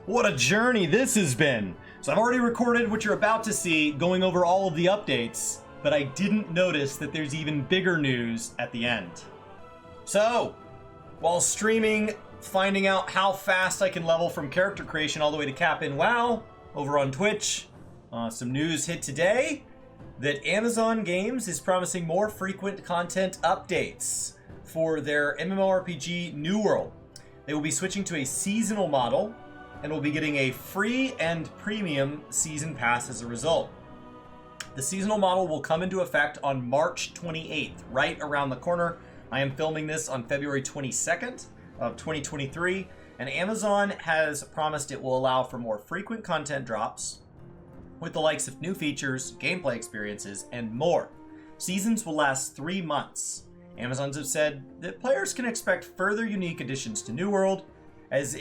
What a journey this has been! So I've already recorded what you're about to see, going over all of the updates, but I didn't notice that there's even bigger news at the end. So, while streaming, finding out how fast I can level from character creation all the way to cap in WoW over on Twitch, some news hit today that Amazon Games is promising more frequent content updates for their MMORPG New World. They will be switching to a seasonal model and will be getting a free and premium season pass as a result. The seasonal model will come into effect on March 28th, right around the corner. I am filming this on February 22nd of 2023, and Amazon has promised it will allow for more frequent content drops with the likes of new features, gameplay experiences, and more. Seasons will last 3 months. Amazons have said that players can expect further unique additions to New World, as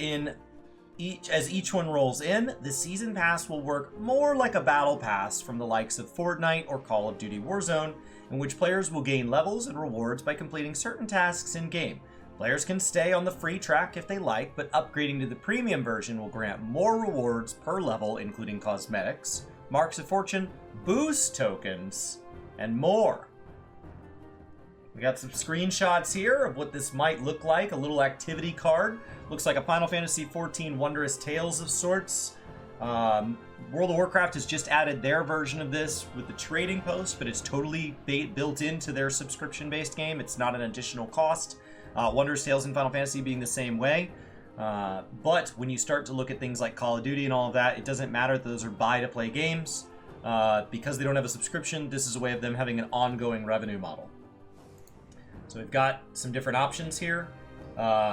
each one rolls in. The season pass will work more like a battle pass from the likes of Fortnite or Call of Duty Warzone, in which players will gain levels and rewards by completing certain tasks in-game. Players can stay on the free track if they like, but upgrading to the premium version will grant more rewards per level, including cosmetics, marks of fortune, boost tokens, and more. We got some screenshots here of what this might look like. A little activity card. Looks like a Final Fantasy XIV Wondrous Tales of sorts. World of Warcraft has just added their version of this with the trading post, but it's totally built into their subscription-based game. It's not an additional cost. Wondrous Tales and Final Fantasy being the same way. But when you start to look at things like Call of Duty and all of that, it doesn't matter that those are buy-to-play games. Because they don't have a subscription, this is a way of them having an ongoing revenue model. So we've got some different options here.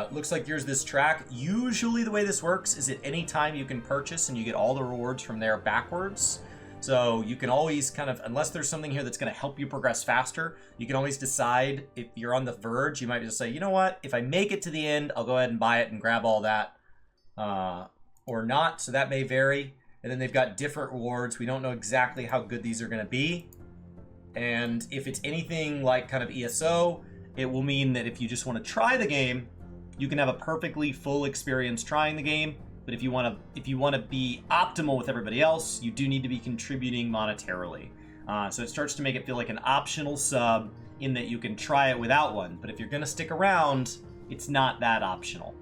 Looks like here's this track. Usually the way this works is at any time you can purchase and you get all the rewards from there backwards. So you can always kind of, unless there's something here that's going to help you progress faster, you can always decide if you're on the verge. You might just say, you know what, if I make it to the end, I'll go ahead and buy it and grab all that, or not. So that may vary. And then they've got different rewards. We don't know exactly how good these are going to be. And if it's anything like kind of ESO, it will mean that if you just want to try the game, you can have a perfectly full experience trying the game. But if you want to be optimal with everybody else, you do need to be contributing monetarily. So it starts to make it feel like an optional sub in that you can try it without one. But if you're going to stick around, it's not that optional.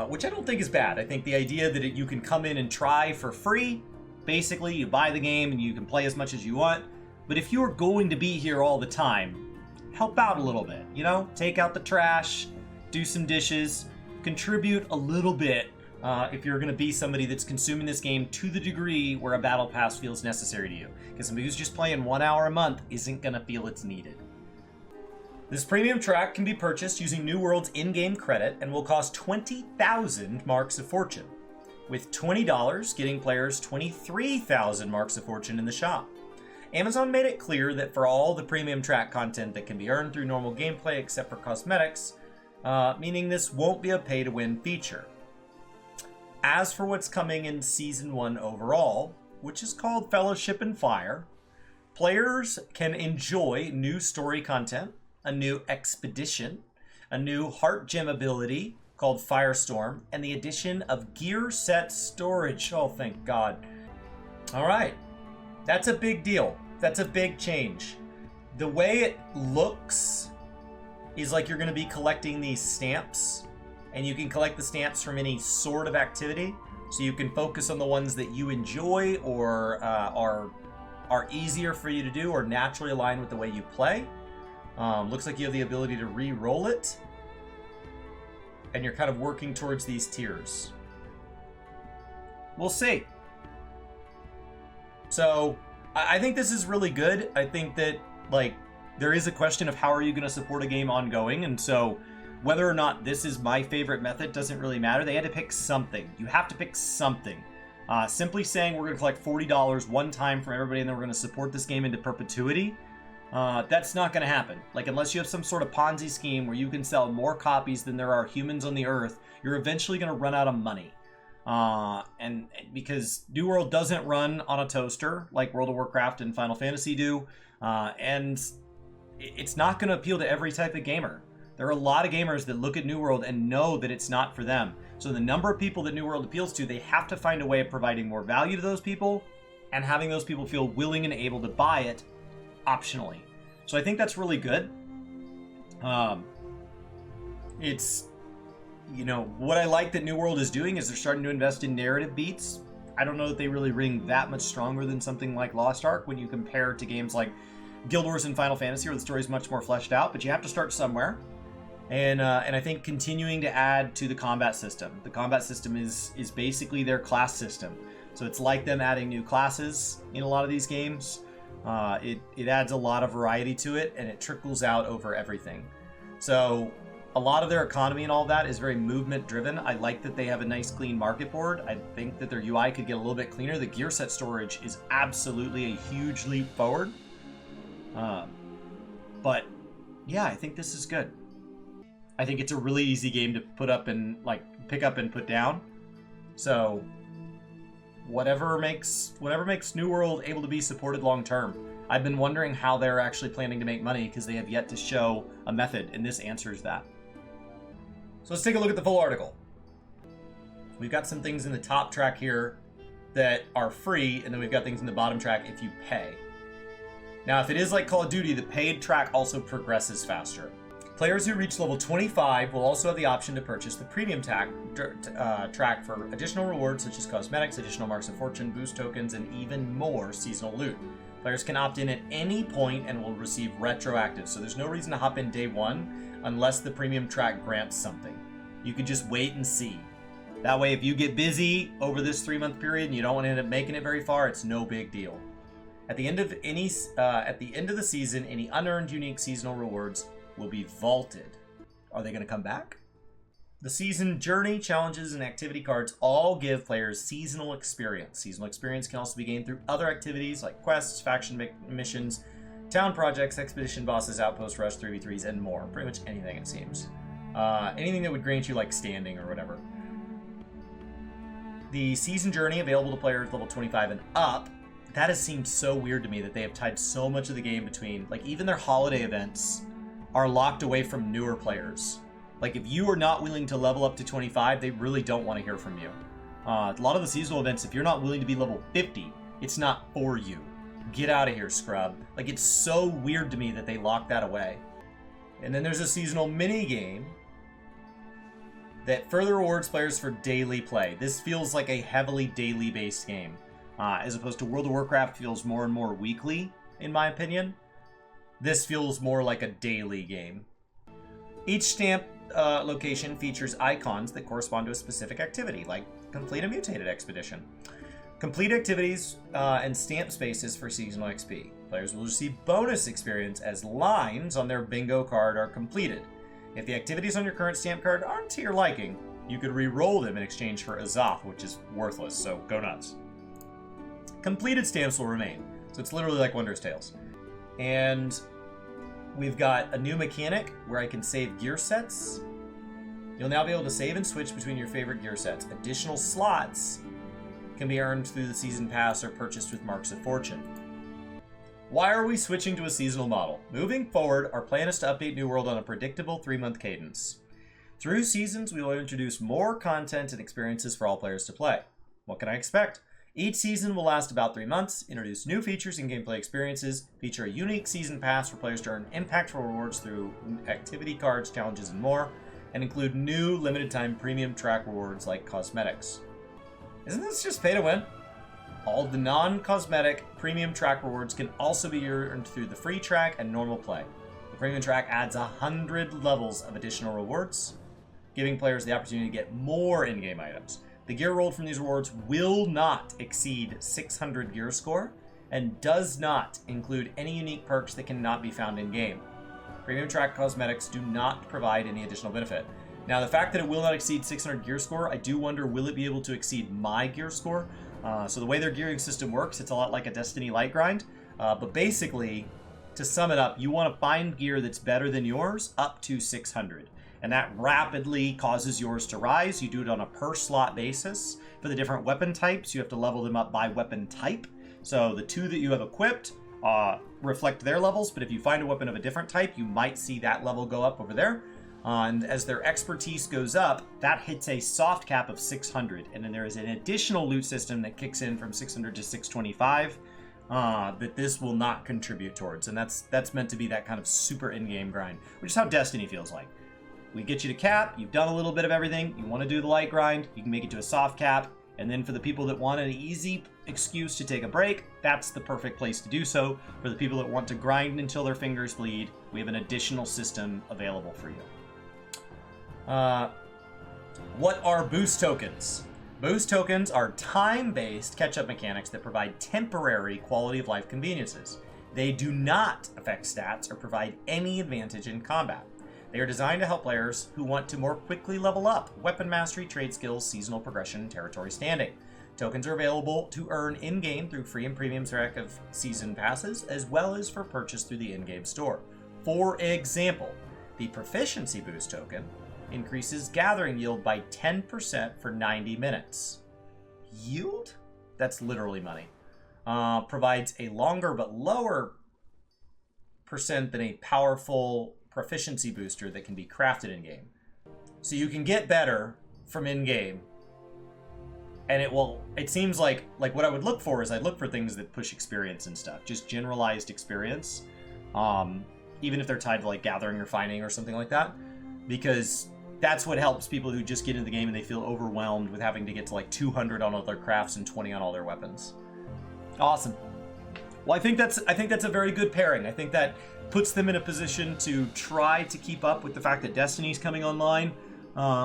Which I don't think is bad. I think the idea that you can come in and try for free, basically you buy the game and you can play as much as you want. But if you're going to be here all the time, help out a little bit, you know? Take out the trash, do some dishes, contribute a little bit if you're going to be somebody that's consuming this game to the degree where a battle pass feels necessary to you. Because somebody who's just playing 1 hour a month isn't going to feel it's needed. This premium track can be purchased using New World's in-game credit and will cost 20,000 marks of fortune, with $20 getting players 23,000 marks of fortune in the shop. Amazon made it clear that for all the premium track content that can be earned through normal gameplay except for cosmetics, meaning this won't be a pay-to-win feature. As for what's coming in Season 1 overall, which is called Fellowship and Fire, players can enjoy new story content, a new expedition, a new heart gem ability called Firestorm, and the addition of gear set storage. Oh, thank God. All right. That's a big deal. That's a big change. The way it looks is like you're going to be collecting these stamps, and you can collect the stamps from any sort of activity. So you can focus on the ones that you enjoy or are easier for you to do or naturally align with the way you play. Looks like you have the ability to re-roll it, and you're kind of working towards these tiers. We'll see. So I think this is really good. I think that, like, there is a question of how are you going to support a game ongoing, and so whether or not this is my favorite method doesn't really matter. They had to pick something. You have to pick something. Simply saying we're going to collect $40 one time from everybody and then we're going to support this game into perpetuity, that's not going to happen. Like, unless you have some sort of Ponzi scheme where you can sell more copies than there are humans on the earth, you're eventually going to run out of money. And because New World doesn't run on a toaster like World of Warcraft and Final Fantasy do, and it's not going to appeal to every type of gamer. There are a lot of gamers that look at New World and know that it's not for them. So the number of people that New World appeals to, they have to find a way of providing more value to those people and having those people feel willing and able to buy it optionally. So I think that's really good. It's, you know, what I like that New World is doing is they're starting to invest in narrative beats. I don't know that they really ring that much stronger than something like Lost Ark when you compare to games like Guild Wars and Final Fantasy, where the story is much more fleshed out, but you have to start somewhere. And I think continuing to add to the combat system. The combat system is basically their class system. So it's like them adding new classes in a lot of these games. It adds a lot of variety to it, and it trickles out over everything. So a lot of their economy and all that is very movement driven. I like that they have a nice clean market board. I think that their UI could get a little bit cleaner. The gear set storage is absolutely a huge leap forward. But yeah, I think this is good. I think it's a really easy game to put up and pick up and put down. So whatever makes New World able to be supported long term. I've been wondering how they're actually planning to make money because they have yet to show a method, and this answers that. So let's take a look at the full article. We've got some things in the top track here that are free, and then we've got things in the bottom track if you pay. Now, if it is like Call of Duty, the paid track also progresses faster. Players who reach level 25 will also have the option to purchase the premium track for additional rewards such as cosmetics, additional marks of fortune, boost tokens, and even more seasonal loot. Players can opt in at any point and will receive retroactive, so there's no reason to hop in day one unless the premium track grants something. You can just wait and see. That way, if you get busy over this 3-month period and you don't want to end up making it very far, it's no big deal. At the end of the season, any unearned unique seasonal rewards will be vaulted. Are they going to come back? The season journey, challenges, and activity cards all give players seasonal experience. Seasonal experience can also be gained through other activities like quests, faction missions, town projects, expedition bosses, outpost rush, 3v3s, and more. Pretty much anything, it seems. Anything that would grant you like standing or whatever. The season journey available to players level 25 and up. That has seemed so weird to me that they have tied so much of the game between, like, even their holiday events are locked away from newer players. Like, if you are not willing to level up to 25, they really don't want to hear from you. A lot of the seasonal events, if you're not willing to be level 50, it's not for you. Get out of here, scrub. Like, it's so weird to me that they lock that away. And then there's a seasonal mini game that further rewards players for daily play. This feels like a heavily daily based game, as opposed to World of Warcraft feels more and more weekly, in my opinion. This feels more like a daily game. Each stamp location features icons that correspond to a specific activity, like complete a mutated expedition. Complete activities and stamp spaces for seasonal XP. Players will receive bonus experience as lines on their bingo card are completed. If the activities on your current stamp card aren't to your liking, you could re-roll them in exchange for Azaf, which is worthless, so go nuts. Completed stamps will remain, so it's literally like Wondrous Tales. And we've got a new mechanic where I can save gear sets. You'll now be able to save and switch between your favorite gear sets. Additional slots can be earned through the season pass or purchased with marks of fortune. Why are we switching to a seasonal model? Moving forward, our plan is to update New World on a predictable 3-month cadence. Through seasons, we will introduce more content and experiences for all players to play. What can I expect? Each season will last about 3 months, introduce new features and gameplay experiences, feature a unique season pass for players to earn impactful rewards through activity cards, challenges, and more, and include new limited-time premium track rewards like cosmetics. Isn't this just pay to win? All the non-cosmetic premium track rewards can also be earned through the free track and normal play. The premium track adds 100 levels of additional rewards, giving players the opportunity to get more in-game items. The gear rolled from these rewards will not exceed 600 gear score and does not include any unique perks that cannot be found in-game. Premium track cosmetics do not provide any additional benefit. Now, the fact that it will not exceed 600 gear score, I do wonder, will it be able to exceed my gear score? So the way their gearing system works, it's a lot like a Destiny light grind. But basically, to sum it up, you want to find gear that's better than yours up to 600. And that rapidly causes yours to rise. You do it on a per slot basis. For the different weapon types, you have to level them up by weapon type. So the 2 that you have equipped reflect their levels, but if you find a weapon of a different type, you might see that level go up over there. And as their expertise goes up, that hits a soft cap of 600. And then there is an additional loot system that kicks in from 600 to 625 that this will not contribute towards. And that's meant to be that kind of super in-game grind, which is how Destiny feels like. We get you to cap, you've done a little bit of everything, you want to do the light grind, you can make it to a soft cap, and then for the people that want an easy excuse to take a break, that's the perfect place to do so. For the people that want to grind until their fingers bleed, we have an additional system available for you. What are boost tokens? Boost tokens are time-based catch-up mechanics that provide temporary quality of life conveniences. They do not affect stats or provide any advantage in combat. They are designed to help players who want to more quickly level up weapon mastery, trade skills, seasonal progression, and territory standing. Tokens are available to earn in-game through free and premium track of season passes, as well as for purchase through the in-game store. For example, the proficiency boost token increases gathering yield by 10% for 90 minutes. Yield? That's literally money. Provides a longer but lower percent than a powerful proficiency booster that can be crafted in-game. So you can get better from in-game, and it seems like what I would look for is I'd look for things that push experience and stuff, just generalized experience, even if they're tied to like gathering or finding or something like that, because that's what helps people who just get into the game and they feel overwhelmed with having to get to like 200 on all their crafts and 20 on all their weapons. Awesome. Well, I think that's a very good pairing. I think that puts them in a position to try to keep up with the fact that Destiny's coming online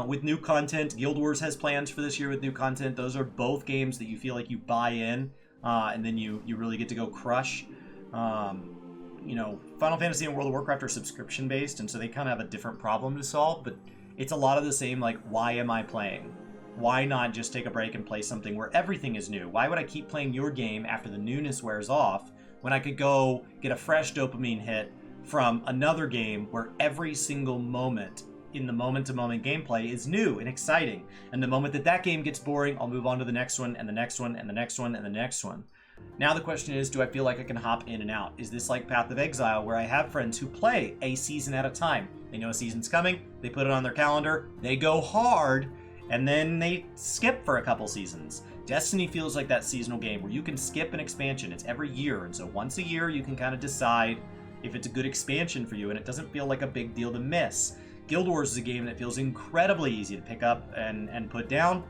with new content. Guild Wars has plans for this year with new content. Those are both games that you feel like you buy in and then you really get to go crush. You know, Final Fantasy and World of Warcraft are subscription based, and so they kind of have a different problem to solve, but it's a lot of the same, like, why am I playing? Why not just take a break and play something where everything is new? Why would I keep playing your game after the newness wears off when I could go get a fresh dopamine hit from another game where every single moment in the moment-to-moment gameplay is new and exciting? And the moment that game gets boring, I'll move on to the next one, and the next one, and the next one, and the next one. Now the question is, do I feel like I can hop in and out? Is this like Path of Exile, where I have friends who play a season at a time? They know a season's coming, they put it on their calendar, they go hard, and then they skip for a couple seasons. Destiny feels like that seasonal game where you can skip an expansion. It's every year, and so once a year you can kind of decide if it's a good expansion for you, and it doesn't feel like a big deal to miss. Guild Wars is a game that feels incredibly easy to pick up and put down.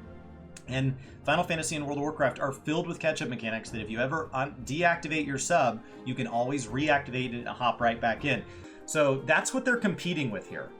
And Final Fantasy and World of Warcraft are filled with catch-up mechanics that if you ever deactivate your sub, you can always reactivate it and hop right back in. So that's what they're competing with here.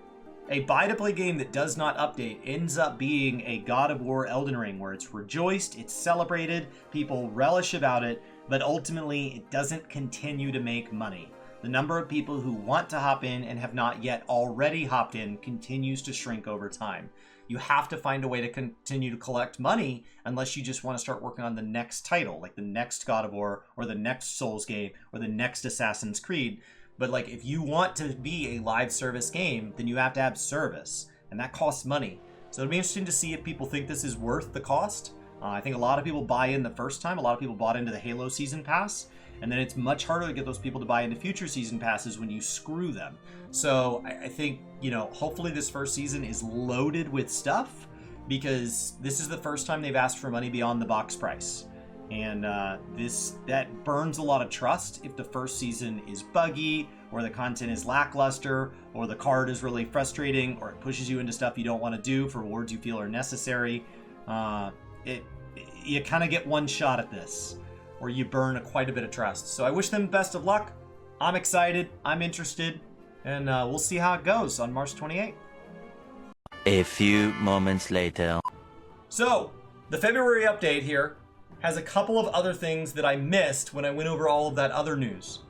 A buy-to-play game that does not update ends up being a God of War Elden Ring, where it's rejoiced, it's celebrated, people relish about it, but ultimately it doesn't continue to make money. The number of people who want to hop in and have not yet already hopped in continues to shrink over time. You have to find a way to continue to collect money unless you just want to start working on the next title, like the next God of War or the next Souls game or the next Assassin's Creed. But like, if you want to be a live service game, then you have to have service, and that costs money. So it'll be interesting to see if people think this is worth the cost. I think a lot of people buy in the first time. A lot of people bought into the Halo Season Pass, and then it's much harder to get those people to buy into future season passes when you screw them. So I think, you know, hopefully this first season is loaded with stuff, because this is the first time they've asked for money beyond the box price. And that burns a lot of trust if the first season is buggy, or the content is lackluster, or the card is really frustrating, or it pushes you into stuff you don't want to do for rewards you feel are necessary. You kind of get one shot at this, or you burn quite a bit of trust. So I wish them best of luck. I'm excited, I'm interested, and we'll see how it goes on March 28th. A few moments later. So, the February update here has a couple of other things that I missed when I went over all of that other news.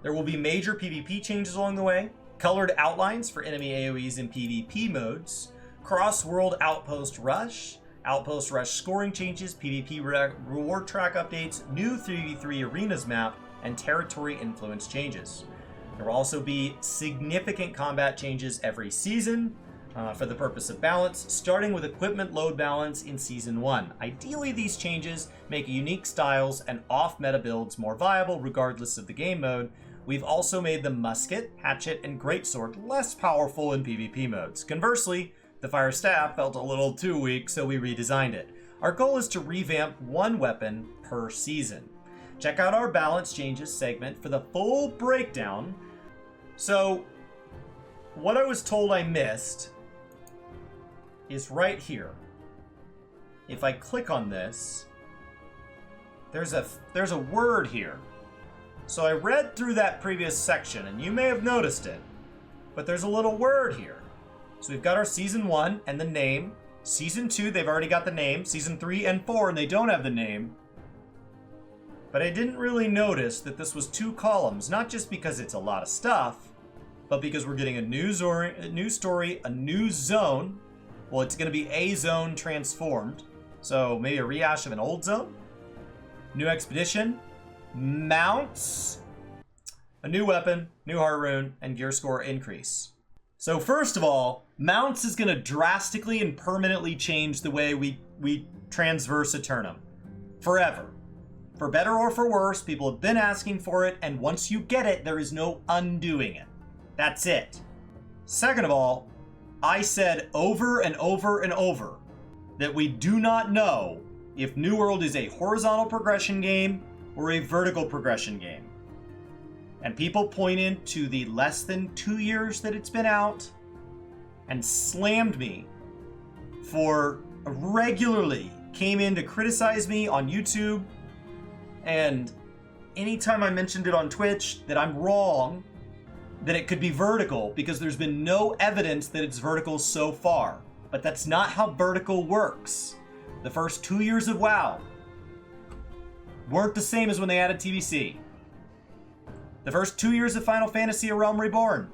There will be major PvP changes along the way, colored outlines for enemy AoEs in PvP modes, cross-world outpost rush scoring changes, PvP reward track updates, new 3v3 arenas map, and territory influence changes. There will also be significant combat changes every season for the purpose of balance, starting with equipment load balance in Season 1. Ideally, these changes make unique styles and off-meta builds more viable regardless of the game mode, We've also made the musket, hatchet, and greatsword less powerful in PvP modes. Conversely, the fire staff felt a little too weak, so we redesigned it. Our goal is to revamp one weapon per season. Check out our balance changes segment for the full breakdown. So, what I was told I missed is right here. If I click on this, there's a word here. So I read through that previous section, and you may have noticed it, but there's a little word here. So we've got our Season 1 and the name. Season 2, they've already got the name. Season 3 and 4, and they don't have the name. But I didn't really notice that this was 2 columns, not just because it's a lot of stuff, but because we're getting a new story, a new zone. Well, it's going to be a zone transformed. So maybe a rehash of an old zone. New expedition. Mounts. A new weapon, new heart rune, and gear score increase. So first of all, mounts is going to drastically and permanently change the way we transverse Eternum. Forever. For better or for worse, people have been asking for it, and once you get it, there is no undoing it. That's it. Second of all, I said over and over and over that we do not know if New World is a horizontal progression game or a vertical progression game. And people pointed to the less than 2 years that it's been out and slammed me for regularly came in to criticize me on YouTube, and anytime I mentioned it on Twitch that I'm wrong, that it could be vertical, because there's been no evidence that it's vertical so far. But that's not how vertical works. The first 2 years of WoW weren't the same as when they added TBC. The first 2 years of Final Fantasy: A Realm Reborn,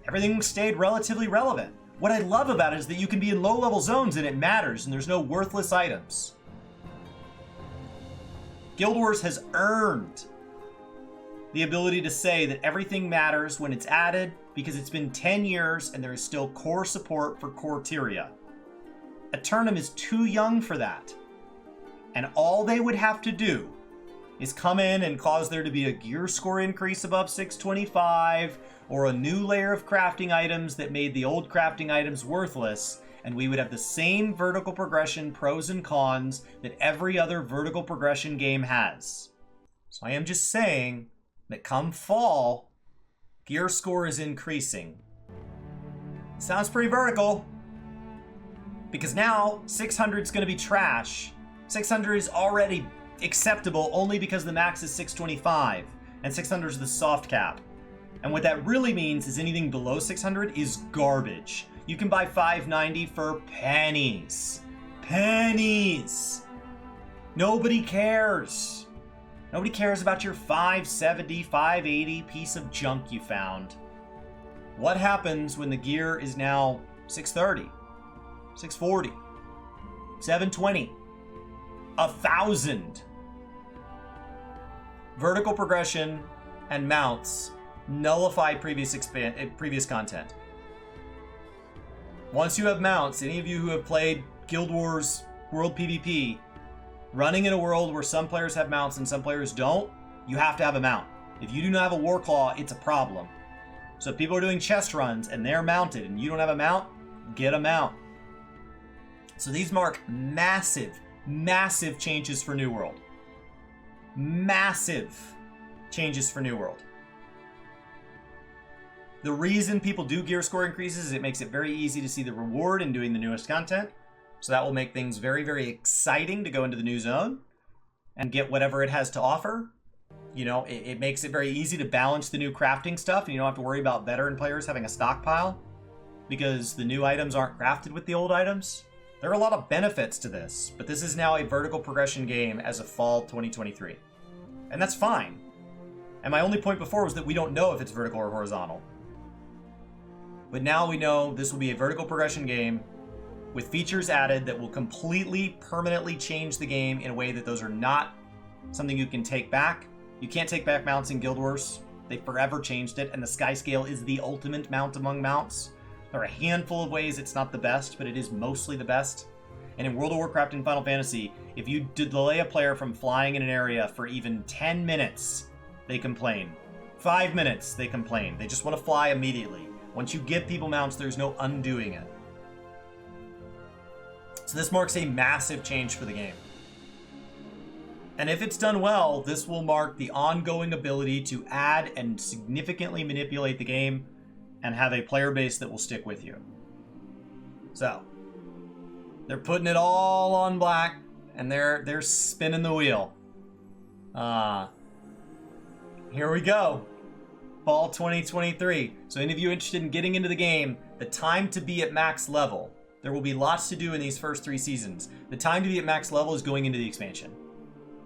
everything stayed relatively relevant. What I love about it is that you can be in low-level zones and it matters, and there's no worthless items. Guild Wars has earned the ability to say that everything matters when it's added, because it's been 10 years and there is still core support for core Tyria. Eternum is too young for that. And all they would have to do is come in and cause there to be a gear score increase above 625, or a new layer of crafting items that made the old crafting items worthless, and we would have the same vertical progression pros and cons that every other vertical progression game has. So I am just saying that come fall, gear score is increasing. Sounds pretty vertical, because now 600 is going to be trash. 600 is already acceptable only because the max is 625, and 600 is the soft cap. And what that really means is anything below 600 is garbage. You can buy 590 for pennies. Pennies! Nobody cares. Nobody cares about your 570, 580 piece of junk you found. What happens when the gear is now 630, 640, 720, 1,000? Vertical progression and mounts nullify previous content. Once you have mounts, any of you who have played Guild Wars World PvP, running in a world where some players have mounts and some players don't, you have to have a mount. If you do not have a War Claw, it's a problem. So if people are doing chest runs and they're mounted and you don't have a mount, get a mount. So these mark massive, massive changes for New World. Massive changes for New World. The reason people do gear score increases is it makes it very easy to see the reward in doing the newest content. So that will make things very, very exciting to go into the new zone and get whatever it has to offer. You know, it makes it very easy to balance the new crafting stuff, and you don't have to worry about veteran players having a stockpile because the new items aren't crafted with the old items. There are a lot of benefits to this, but this is now a vertical progression game as of fall 2023. And that's fine. And my only point before was that we don't know if it's vertical or horizontal. But now we know this will be a vertical progression game with features added that will completely, permanently change the game in a way that those are not something you can take back. You can't take back mounts in Guild Wars. They forever changed it, and the Sky Scale is the ultimate mount among mounts. There are a handful of ways it's not the best, but it is mostly the best. And in World of Warcraft and Final Fantasy, if you delay a player from flying in an area for even 10 minutes, they complain. 5 minutes, they complain. They just want to fly immediately. Once you give people mounts, there's no undoing it. So this marks a massive change for the game. And if it's done well, this will mark the ongoing ability to add and significantly manipulate the game and have a player base that will stick with you. So, they're putting it all on black, and they're spinning the wheel. Here we go. Fall 2023. So any of you interested in getting into the game, the time to be at max level. There will be lots to do in these first 3 seasons. The time to be at max level is going into the expansion.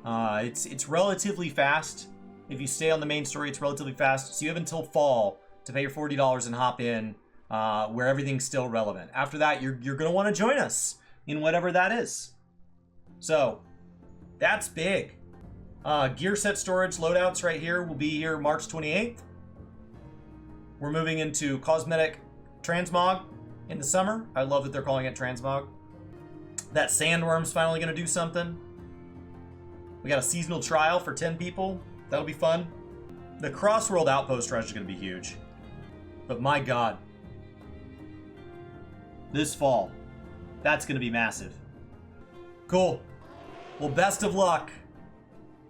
It's relatively fast. If you stay on the main story, it's relatively fast. So you have until fall to pay your $40 and hop in, where everything's still relevant. After that, you're going to want to join us in whatever that is. So, that's big. Gear set storage loadouts right here will be here March 28th. We're moving into cosmetic transmog in the summer. I love that they're calling it transmog. That sandworm's finally going to do something. We got a seasonal trial for 10 people. That'll be fun. The cross-world outpost rush is going to be huge. But my god. This fall. That's going to be massive. Cool. Well, best of luck.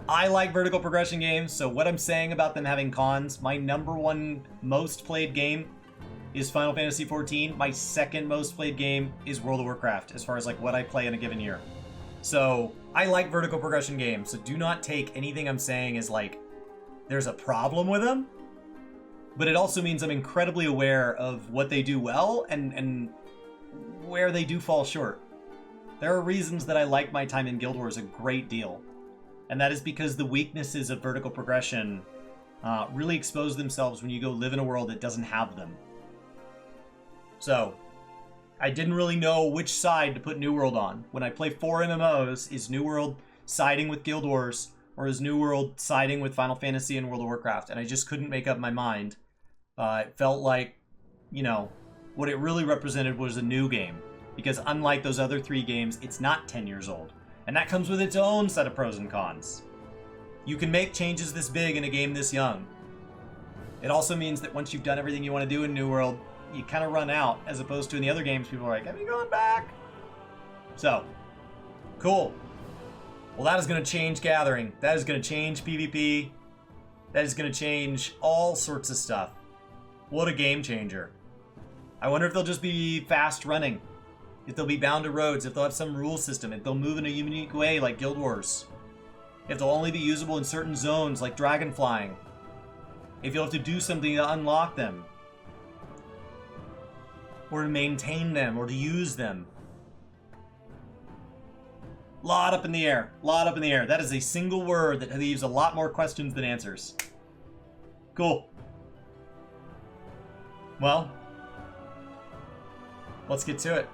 I like vertical progression games, so what I'm saying about them having cons, my #1 most played game is Final Fantasy XIV. My second most played game is World of Warcraft, as far as like what I play in a given year. So I like vertical progression games, so do not take anything I'm saying as like there's a problem with them. But it also means I'm incredibly aware of what they do well and where they do fall short. There are reasons that I like my time in Guild Wars a great deal. And that is because the weaknesses of vertical progression really expose themselves when you go live in a world that doesn't have them. So, I didn't really know which side to put New World on. When I play 4 MMOs, is New World siding with Guild Wars, or is New World siding with Final Fantasy and World of Warcraft? And I just couldn't make up my mind. It felt like, you know, what it really represented was a new game. Because unlike those other 3 games, it's not 10 years old. And that comes with its own set of pros and cons. You can make changes this big in a game this young. It also means that once you've done everything you want to do in New World, you kind of run out, as opposed to in the other games, people are like, have you gone back? So, cool. Well, that is going to change Gathering. That is going to change PvP. That is going to change all sorts of stuff. What a game changer. I wonder if they'll just be fast running. If they'll be bound to roads, if they'll have some rule system, if they'll move in a unique way like Guild Wars. If they'll only be usable in certain zones like dragon flying. If you'll have to do something to unlock them. Or to maintain them, or to use them. Lot up in the air. Lot up in the air. That is a single word that leaves a lot more questions than answers. Cool. Well, let's get to it.